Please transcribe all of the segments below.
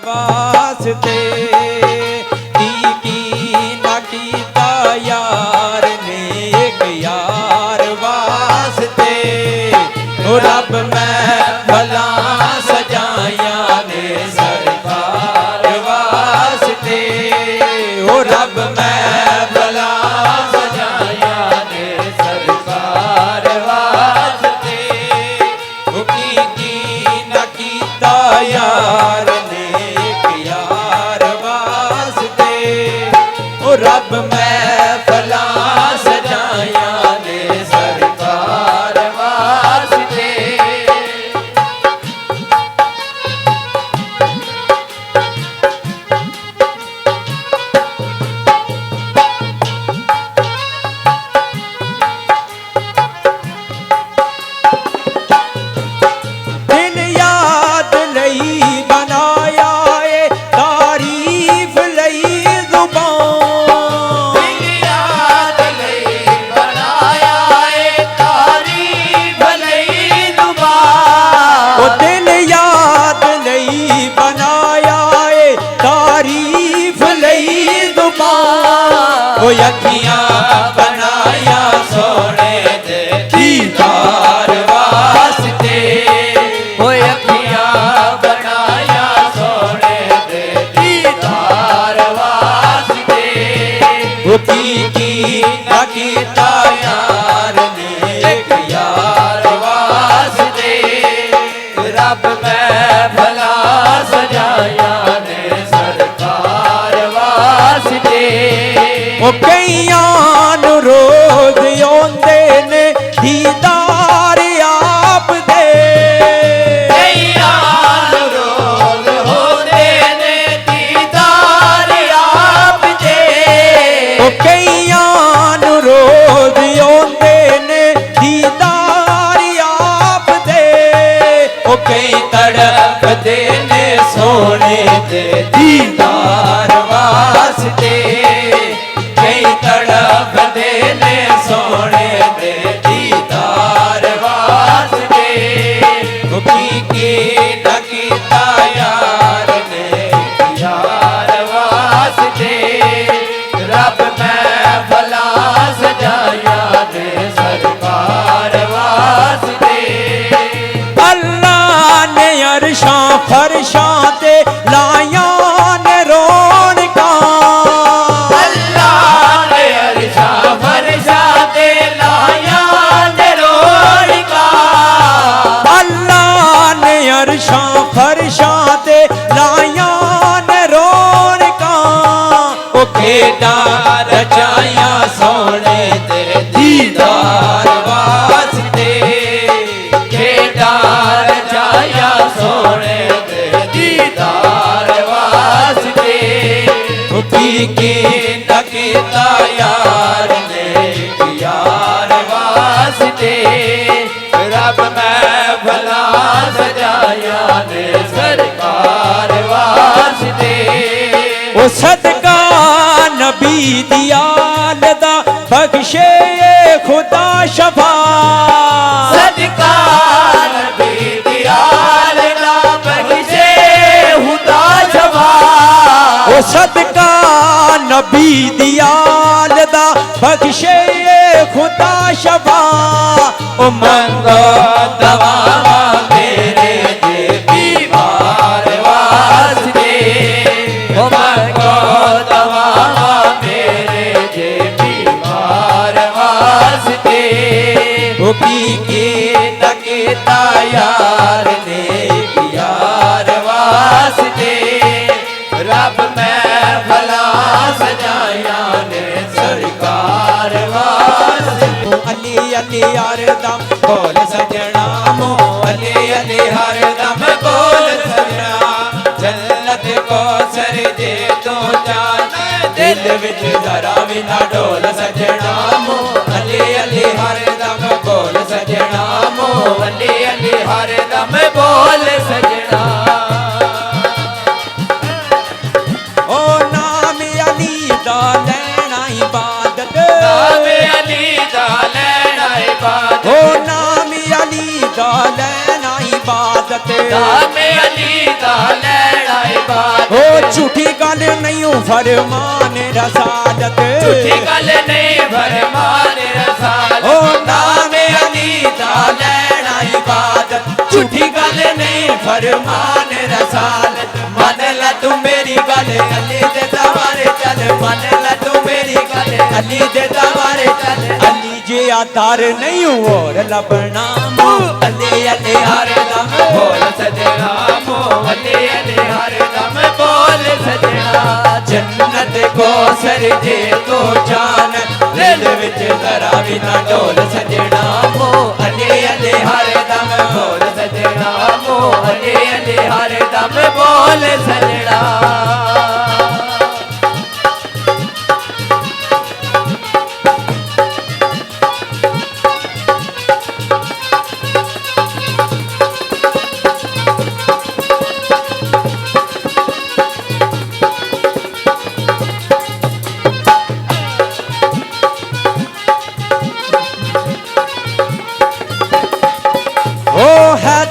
वास्ते की ना कीता यार ने एक यार वास्ते ओ रब मैं भला सजाया ने सरकार वास्ते ओ रब मैं भला सजाया ने सरकार वास्ते ओ की ना कीता यार ने एक यार वास्ते ओ रब मैं भला सजाया ने सरकार वास्ते दिन याद नहीं बनाया ए तारीफ लई जुबान दिल याद नहीं बनाया ए तारीफ लई जुबान ओ दिन याद नहीं बनाया ए तारीफ लई जुबान ओ अखियां बनाया सोने दे दीदार वास्ते ओए अखियां बनाया सोने दे दीदार वास्ते वो की ना कीता यार ने एक यार वास्ते रब मैं भला सजाया ने सरकार वास्ते ओ कईयां नू रोज आउंदे ने दीदार आप दे कईयां रोज होंदे ने दीदार आप दे ओ कईयां नू रोज आउंदे ने दीदार आप दे ओ कई तड़पदे ने सोने दे दीदार वास्ते कई तड़पदे ने सोने दे दीदार वास्ते ओ की ना कीता यार ने यार वास्ते रब मैं भला सजाया ने सरकार वास्ते अल्लाह ने अरशां फरशां ते लायां ने रौनकां अल्लाह ने अरशा फरशा ते लाया ने रोड़का अल्लाह ने अरशां फरशां ते लायां ने रौनकां ओ खेड़ा रचाया सोने दे दीदार वास्ते खेड़ा रचाया सोने दे दीदार वास्ते ओ की ना कीता यार ने यार वास्ते रब मैं भला सजाया ने सरकार वास्ते ओ सदका नबी दी आल दा बख्शे खुदा शफा सदका नबी दियाल ना बख्शे खुदा शफा ओ सदका नबी दी आल दा बख्शे खुदा शफा ओ मंगो दवा मेरे जे बीमार वास्ते ओ मंगो दवा मेरे जे बीमार वास्ते ओ की ना कीता यार ने यार वास्ते रब मैं भला सजाया ने सरकार वास्ते अली अली यार दम बोल सजना मो अली अली हर दम बोल सजना जन्नत को सर दे तो जाना दिल विच जरा भी ना डोल सजना मो अली अली हर दम बोल सजना मो अली अली हर दम बोल सजना ओ नाम अली दा लेना इबादत नाम अली दा लेना इबादत ओ नाम अली दा लेना इबादत नाम अली दा लेना इबादत फरमान रसालत झूठी गल नहीं फरमान रसालत ओ नाम अली दा लैना इबादत झूठी गल नहीं फरमान रसालत मन ला तू मेरी गल अली दे दरबारे चल मन ला तू मेरी गल अली दे दरबारे चल अली जे आधार नहीं और लबना अली अली हर दम बोल सजना मो अली अली हर दम बोल सजना जन्नत को सर जे तो जान दिल विच जरा भी ना डोल सजना मो अली अली हर दम बोल सजना मो अली अली हर दम बोल सजना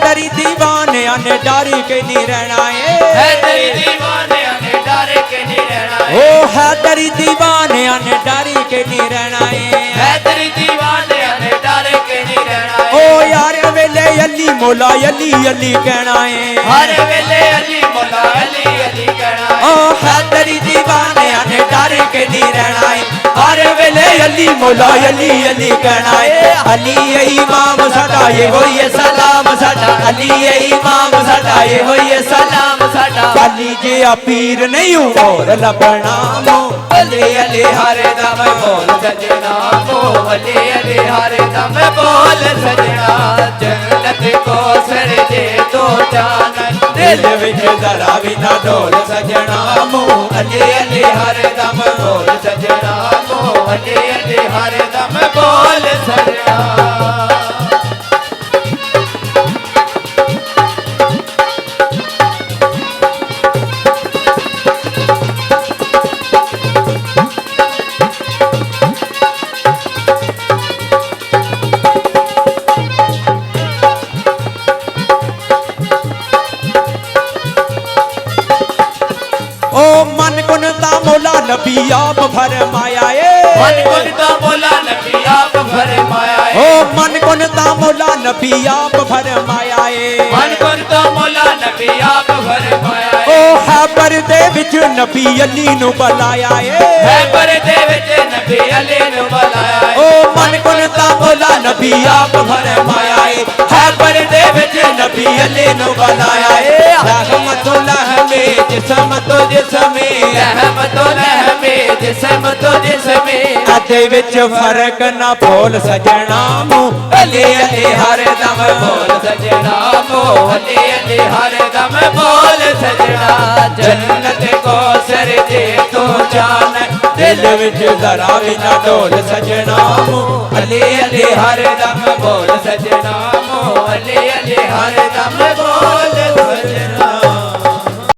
तेरी दीवाने ने डारी के नहीं रहना है तेरी दीवाने ने डारे के नहीं रहना ओ है तेरी दीवाने ने डारी के नहीं रहना है तेरी दीवाने ने डारे के नहीं रहना ओ यार वेले अली मौला अली अली कहना है हर वेले अली मौला अली अली कहना ओ है तेरी दीवाने ने डारी के नहीं रहना हर वेले अली मौला अली अली कहना है अली इमाम साडा ये होइए सलाम साडा अली इमाम साडा ये होइए सलाम साडा अली जे पीर नहीं और लबना मो अली अली हर दम बोल सजना मो अली अली हर दम बोल सजना जन्नत को सर दे तो जान दिल विच जरा भी ना डोल सजना मो अली अली हर दम बोल सजना मो अली अली हर दम बोल सजना मौला नबी आप फरमाया मन कुनता मौला नबी आप फरमाया ओ मन कुनता मौला नबी आप फरमाया मन कुनता मौला नबी आप फरमाया ओ है परदे विच नबी अली नु बुलाया है परदे विच नबी अली नु बुलाया ओ मन कुनता मौला नबी आप फरमाया है परदे विच नबी अली नु बुलाया रहमतुल्लाह में जिस्म तो जिस्म रहमतुल्लाह में जिस्म तो जिस्म अते विच फर्क ना बोल सजना मु अली अली हर दम बोल सजना मो अली अली हर दम बोल सजना जन्नत को सर दे तो जान दिल विच जरा भी ना डोल सजना मो अली अली हर दम बोल सजना मो अली अली हर दम